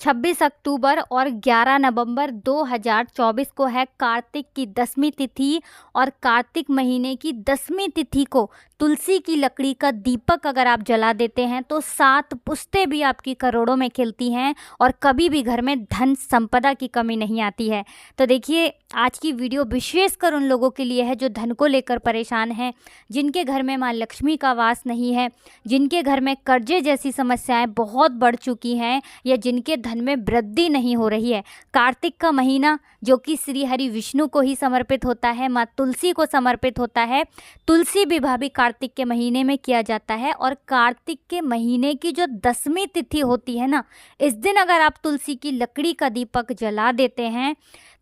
26 अक्टूबर और 11 नवंबर 2024 को है कार्तिक की 10वीं तिथि। और कार्तिक महीने की 10वीं तिथि को तुलसी की लकड़ी का दीपक अगर आप जला देते हैं तो 7 पुश्तें भी आपकी करोड़ों में खिलती हैं और कभी भी घर में धन संपदा की कमी नहीं आती है। तो देखिए, आज की वीडियो विशेषकर उन लोगों के लिए है जो धन को लेकर परेशान हैं, जिनके घर में माँ लक्ष्मी का वास नहीं है, जिनके घर में कर्जे जैसी समस्याएं बहुत बढ़ चुकी हैं, या जिनके धन में वृद्धि नहीं हो रही है। कार्तिक का महीना जो कि श्री हरि विष्णु को ही समर्पित होता है, माँ तुलसी को समर्पित होता है। तुलसी विवाह भी कार्तिक के महीने में किया जाता है। और कार्तिक के महीने की जो 10वीं तिथि होती है ना, इस दिन अगर आप तुलसी की लकड़ी का दीपक जला देते हैं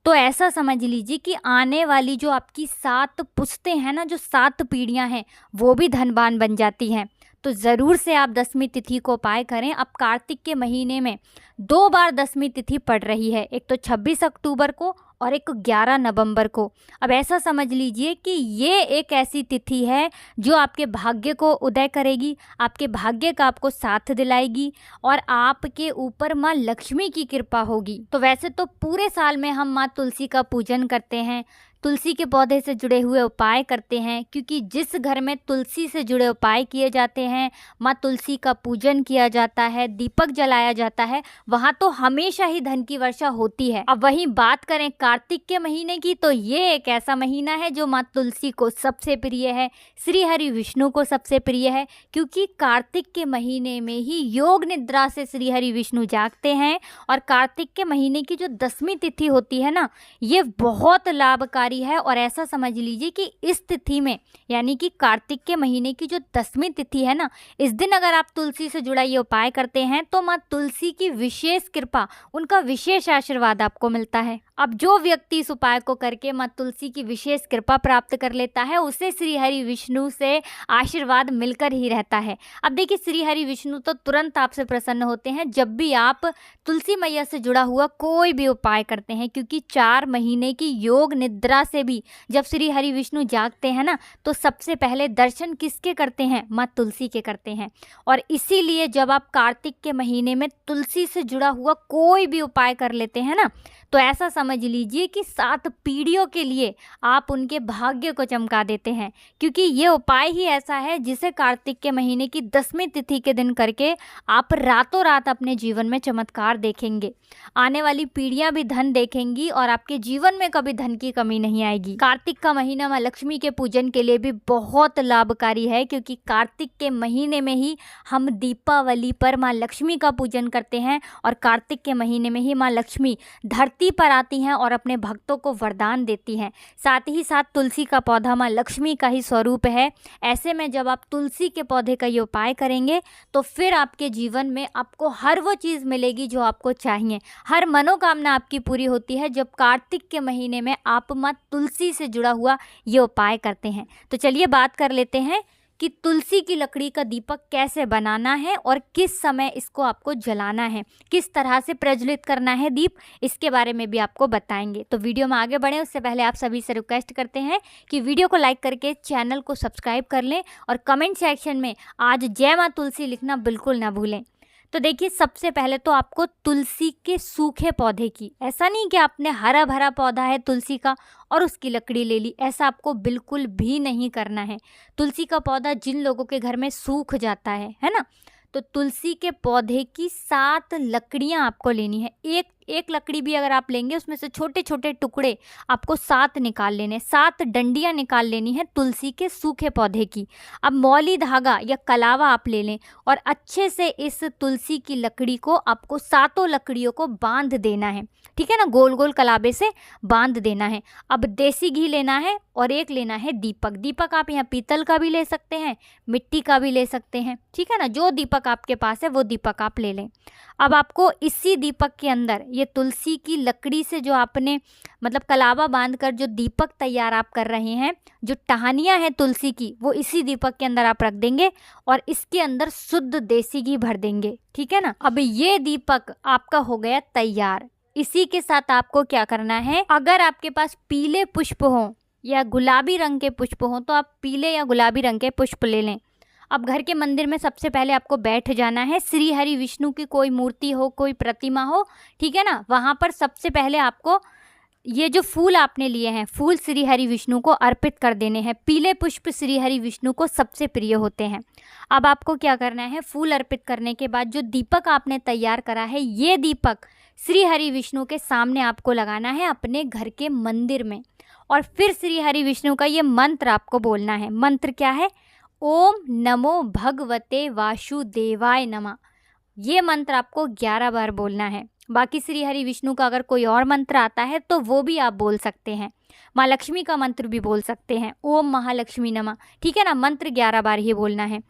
तो ऐसा समझ लीजिए कि आने वाली जो आपकी 7 पुश्तें हैं ना, जो 7 पीढ़ियां हैं, वो भी धनवान बन जाती हैं। तो ज़रूर से आप 10वीं तिथि को उपाय करें। अब कार्तिक के महीने में 2 बार 10वीं तिथि पड़ रही है, एक तो 26 अक्टूबर को और एक 11 नवंबर को। अब ऐसा समझ लीजिए कि ये एक ऐसी तिथि है जो आपके भाग्य को उदय करेगी, आपके भाग्य का आपको साथ दिलाएगी और आपके ऊपर माँ लक्ष्मी की कृपा होगी। तो वैसे तो पूरे साल में हम माँ तुलसी का पूजन करते हैं, तुलसी के पौधे से जुड़े हुए उपाय करते हैं, क्योंकि जिस घर में तुलसी से जुड़े उपाय किए जाते हैं, माँ तुलसी का पूजन किया जाता है, दीपक जलाया जाता है, वहाँ तो हमेशा ही धन की वर्षा होती है। अब वहीं बात करें कार्तिक के महीने की, तो ये एक ऐसा महीना है जो माँ तुलसी को सबसे प्रिय है, श्री हरि विष्णु को सबसे प्रिय है, क्योंकि कार्तिक के महीने में ही योग निद्रा से श्री हरि विष्णु जागते हैं। और कार्तिक के महीने की जो 10वीं तिथि होती है ना, ये बहुत लाभकारी है। और ऐसा समझ लीजिए कि इस तिथि में, यानी कि कार्तिक के महीने की जो 10वीं तिथि है ना, इस दिन अगर आप तुलसी से जुड़ा ये उपाय करते हैं तो माँ तुलसी की विशेष कृपा, उनका विशेष आशीर्वाद आपको मिलता है। अब जो व्यक्ति इस उपाय को करके माँ तुलसी की विशेष कृपा प्राप्त कर लेता है, उसे श्री हरि विष्णु से आशीर्वाद मिलकर ही रहता है। अब देखिए, श्री हरि विष्णु तो तुरंत आपसे प्रसन्न होते हैं जब भी आप तुलसी मैया से जुड़ा हुआ कोई भी उपाय करते हैं, क्योंकि 4 महीने की योग निद्रा से भी जब श्री हरि विष्णु जागते हैं ना, तो सबसे पहले दर्शन किसके करते हैं? माँ तुलसी के करते हैं। और इसीलिए जब आप कार्तिक के महीने में तुलसी से जुड़ा हुआ कोई भी उपाय कर लेते हैं ना, तो ऐसा समझ लीजिए कि 7 पीढ़ियों के लिए आप उनके भाग्य को चमका देते हैं, क्योंकि ये उपाय ही ऐसा है जिसे कार्तिक के महीने की 10वीं तिथि के दिन करके आप रातों रात अपने जीवन में चमत्कार देखेंगे। आने वाली पीढ़ियां भी धन देखेंगी और आपके जीवन में कभी धन की कमी नहीं आएगी। कार्तिक का महीना माँ लक्ष्मी के पूजन के लिए भी बहुत लाभकारी है, क्योंकि कार्तिक के महीने में ही हम दीपावली पर माँ लक्ष्मी का पूजन करते हैं और कार्तिक के महीने में ही माँ लक्ष्मी धरती पर आती हैं और अपने भक्तों को वरदान देती हैं। साथ ही साथ तुलसी का पौधा माँ लक्ष्मी का ही स्वरूप है। ऐसे में जब आप तुलसी के पौधे का ये उपाय करेंगे तो फिर आपके जीवन में आपको हर वो चीज़ मिलेगी जो आपको चाहिए, हर मनोकामना आपकी पूरी होती है जब कार्तिक के महीने में आप माँ तुलसी से जुड़ा हुआ ये उपाय करते हैं। तो चलिए बात कर लेते हैं कि तुलसी की लकड़ी का दीपक कैसे बनाना है और किस समय इसको आपको जलाना है, किस तरह से प्रज्वलित करना है दीप, इसके बारे में भी आपको बताएंगे। तो वीडियो में आगे बढ़ें उससे पहले आप सभी से रिक्वेस्ट करते हैं कि वीडियो को लाइक करके चैनल को सब्सक्राइब कर लें और कमेंट सेक्शन में आज जय माँ तुलसी लिखना बिल्कुल ना भूलें। तो देखिए, सबसे पहले तो आपको तुलसी के सूखे पौधे की, ऐसा नहीं कि आपने हरा भरा पौधा है तुलसी का और उसकी लकड़ी ले ली, ऐसा आपको बिल्कुल भी नहीं करना है। तुलसी का पौधा जिन लोगों के घर में सूख जाता है ना, तो तुलसी के पौधे की 7 लकड़ियाँ आपको लेनी है। एक लकड़ी भी अगर आप लेंगे, उसमें से छोटे छोटे टुकड़े आपको 7 निकाल लेने, 7 डंडियाँ निकाल लेनी है तुलसी के सूखे पौधे की। अब मौली धागा या कलावा आप ले लें और अच्छे से इस तुलसी की लकड़ी को आपको 7 लकड़ियों को बांध देना है, ठीक है ना, गोल गोल कलावे से बांध देना है। अब देसी घी लेना है और एक लेना है दीपक। दीपक आप यहाँ पीतल का भी ले सकते हैं, मिट्टी का भी ले सकते हैं, ठीक है ना, जो दीपक आपके पास है वो दीपक आप ले लें। अब आपको इसी दीपक के अंदर ये तुलसी की लकड़ी से जो आपने मतलब कलावा बांधकर जो दीपक तैयार आप कर रहे हैं, जो टहनियाँ हैं तुलसी की, वो इसी दीपक के अंदर आप रख देंगे और इसके अंदर शुद्ध देसी घी भर देंगे, ठीक है ना। अब ये दीपक आपका हो गया तैयार। इसी के साथ आपको क्या करना है, अगर आपके पास पीले पुष्प हों या गुलाबी रंग के पुष्प हों तो आप पीले या गुलाबी रंग के पुष्प ले लें। अब घर के मंदिर में सबसे पहले आपको बैठ जाना है। श्री हरि विष्णु की कोई मूर्ति हो, कोई प्रतिमा हो, ठीक है ना, वहाँ पर सबसे पहले आपको ये जो फूल आपने लिए हैं, फूल श्री हरि विष्णु को अर्पित कर देने हैं। पीले पुष्प श्री हरि विष्णु को सबसे प्रिय होते हैं। अब आपको क्या करना है, फूल अर्पित करने के बाद जो दीपक आपने तैयार करा है, ये दीपक श्री हरि विष्णु के सामने आपको लगाना है अपने घर के मंदिर में। और फिर श्री हरि विष्णु का ये मंत्र आपको बोलना है। मंत्र क्या है? ओम नमो भगवते वासुदेवाय नमः। ये मंत्र आपको 11 बार बोलना है। बाकी श्री हरि विष्णु का अगर कोई और मंत्र आता है तो वो भी आप बोल सकते हैं। माँ लक्ष्मी का मंत्र भी बोल सकते हैं, ओम महालक्ष्मी नमः, ठीक है ना। मंत्र 11 बार ही बोलना है।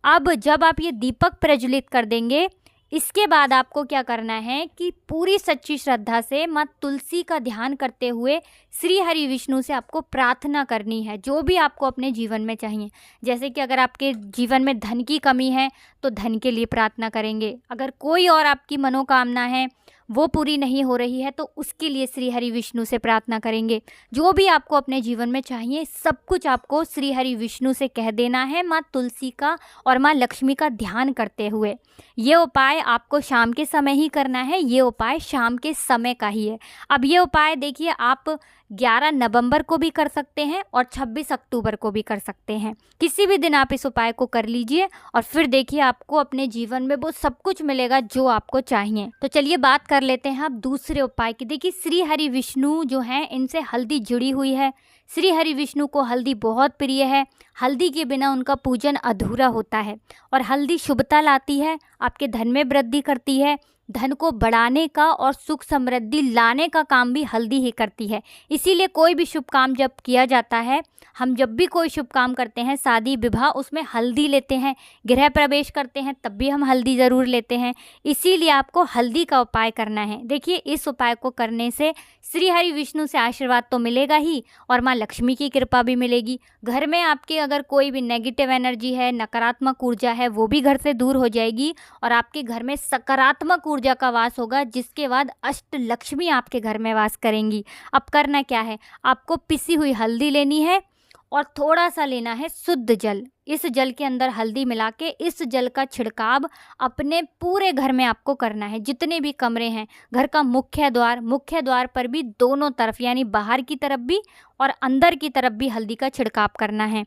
अब जब आप ये दीपक प्रज्वलित कर देंगे, इसके बाद आपको क्या करना है कि पूरी सच्ची श्रद्धा से माँ तुलसी का ध्यान करते हुए श्री हरि विष्णु से आपको प्रार्थना करनी है, जो भी आपको अपने जीवन में चाहिए। जैसे कि अगर आपके जीवन में धन की कमी है तो धन के लिए प्रार्थना करेंगे। अगर कोई और आपकी मनोकामना है वो पूरी नहीं हो रही है तो उसके लिए श्री हरि विष्णु से प्रार्थना करेंगे। जो भी आपको अपने जीवन में चाहिए सब कुछ आपको श्री हरि विष्णु से कह देना है, माँ तुलसी का और माँ लक्ष्मी का ध्यान करते हुए। ये उपाय आपको शाम के समय ही करना है, ये उपाय शाम के समय का ही है। अब ये उपाय देखिए, आप 11 नवंबर को भी कर सकते हैं और 26 अक्टूबर को भी कर सकते हैं। किसी भी दिन आप इस उपाय को कर लीजिए और फिर देखिए आपको अपने जीवन में वो सब कुछ मिलेगा जो आपको चाहिए। तो चलिए बात कर लेते हैं अब दूसरे उपाय की। देखिए श्री हरि विष्णु जो हैं, इनसे हल्दी जुड़ी हुई है। श्री हरि विष्णु को हल्दी बहुत प्रिय है। हल्दी के बिना उनका पूजन अधूरा होता है। और हल्दी शुभता लाती है, आपके धन में वृद्धि करती है, धन को बढ़ाने का और सुख समृद्धि लाने का काम भी हल्दी ही करती है। इसीलिए कोई भी शुभ काम जब किया जाता है, हम जब भी कोई शुभ काम करते हैं, शादी विवाह, उसमें हल्दी लेते हैं। गृह प्रवेश करते हैं तब भी हम हल्दी ज़रूर लेते हैं। इसीलिए आपको हल्दी का उपाय करना है। देखिए इस उपाय को करने से श्री हरि विष्णु से आशीर्वाद तो मिलेगा ही और माँ लक्ष्मी की कृपा भी मिलेगी। घर में आपके अगर कोई भी नेगेटिव एनर्जी है, नकारात्मक ऊर्जा है, वो भी घर से दूर हो जाएगी और आपके घर में सकारात्मक ऊर्जा का वास होगा, जिसके बाद अष्ट लक्ष्मी आपके घर में वास करेंगी। अब करना क्या है, आपको पिसी हुई हल्दी लेनी है और थोड़ा सा लेना है शुद्ध जल। इस जल के अंदर हल्दी मिला के इस जल का छिड़काव अपने पूरे घर में आपको करना है। जितने भी कमरे हैं, घर का मुख्य द्वार पर भी दोनों तरफ, यानी बाहर की तरफ भी और अंदर की तरफ भी हल्दी का छिड़काव करना है।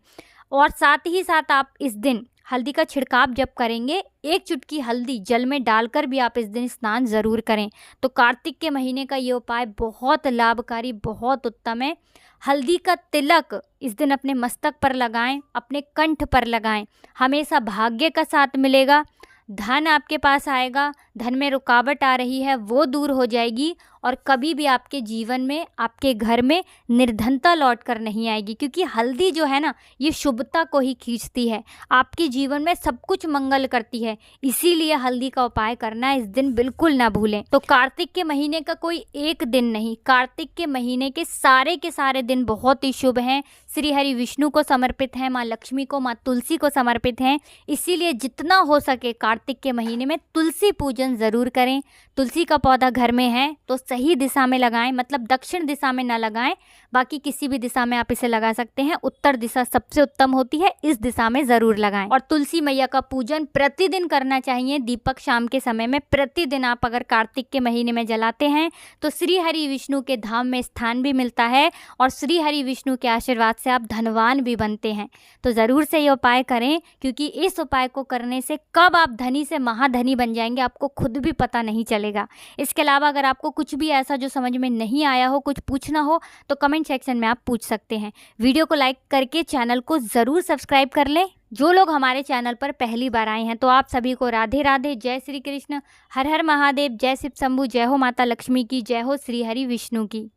और साथ ही साथ आप इस दिन हल्दी का छिड़काव जब करेंगे, 1 चुटकी हल्दी जल में डालकर भी आप इस दिन स्नान ज़रूर करें। तो कार्तिक के महीने का ये उपाय बहुत लाभकारी, बहुत उत्तम है। हल्दी का तिलक इस दिन अपने मस्तक पर लगाएं, अपने कंठ पर लगाएं। हमेशा भाग्य का साथ मिलेगा, धन आपके पास आएगा, धन में रुकावट आ रही है वो दूर हो जाएगी और कभी भी आपके जीवन में, आपके घर में निर्धनता लौट कर नहीं आएगी। क्योंकि हल्दी जो है ना, ये शुभता को ही खींचती है, आपके जीवन में सब कुछ मंगल करती है। इसीलिए हल्दी का उपाय करना इस दिन बिल्कुल ना भूलें। तो कार्तिक के महीने का कोई एक दिन नहीं, कार्तिक के महीने के सारे दिन बहुत ही शुभ हैं। श्री हरि विष्णु को समर्पित हैं, माँ लक्ष्मी को, माँ तुलसी को समर्पित हैं। इसीलिए जितना हो सके कार्तिक के महीने में तुलसी पूजन ज़रूर करें। तुलसी का पौधा घर में है तो सही दिशा में लगाएं, मतलब दक्षिण दिशा में ना लगाएं, बाकी किसी भी दिशा में आप इसे लगा सकते हैं। उत्तर दिशा सबसे उत्तम होती है, इस दिशा में ज़रूर लगाएं। और तुलसी मैया का पूजन प्रतिदिन करना चाहिए। दीपक शाम के समय में प्रतिदिन आप अगर कार्तिक के महीने में जलाते हैं तो श्री हरि विष्णु के धाम में स्थान भी मिलता है और श्री हरि विष्णु के आशीर्वाद से आप धनवान भी बनते हैं। तो ज़रूर से ये उपाय करें, क्योंकि इस उपाय को करने से कब आप धनी से महाधनी बन जाएंगे आपको खुद भी पता नहीं चलेगा। इसके अलावा अगर आपको कुछ भी ऐसा जो समझ में नहीं आया हो, कुछ पूछना हो, तो कमेंट सेक्शन में आप पूछ सकते हैं। वीडियो को लाइक करके चैनल को ज़रूर सब्सक्राइब कर लें। जो लोग हमारे चैनल पर पहली बार आए हैं तो आप सभी को राधे राधे, जय श्री कृष्ण, हर हर महादेव, जय शिव शंभू, जय हो माता लक्ष्मी की, जय हो श्री हरि विष्णु की।